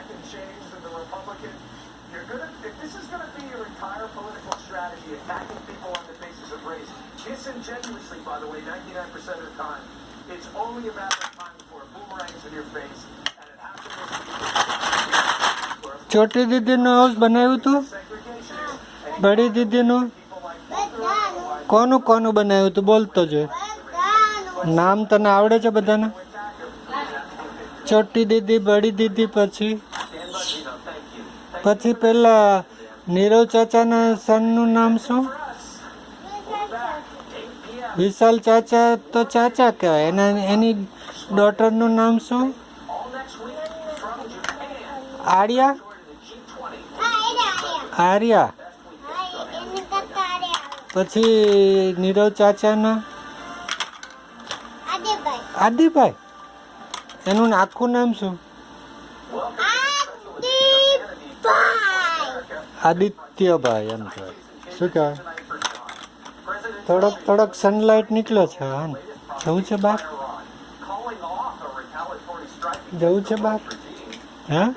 attacking change and the Republican. You're gonna, if this is going to be your entire political strategy, attacking people on the basis of race, disingenuously, by the way, 99% of the time, it's only a matter of time before it boomerangs in your face, and it happens. छोटी दीदी નો house બનાવ્યું તું બડી દીદી નું કોનું કોનું બનાવ્યું તું બોલતો જો નામ તને આવડે છે બધાને छोटी दीदी बड़ी दीदी પછી પેલા નીરવ ચાચાના સનનું નામ શું વિશાલ ચાચા તો ચાચા કહેવાય એની ડોટરનું નામ શું આર્યા આર્યા પછી નીરવ ચાચાના આદિભાઈ એનું આખું નામ શું આદિત્યભાઈ એમ કહેવાય શું કહેવાય થોડોક સનલાઇટ નીકળ્યો છે હા જવું છે બહાર જવું છે બહાર હા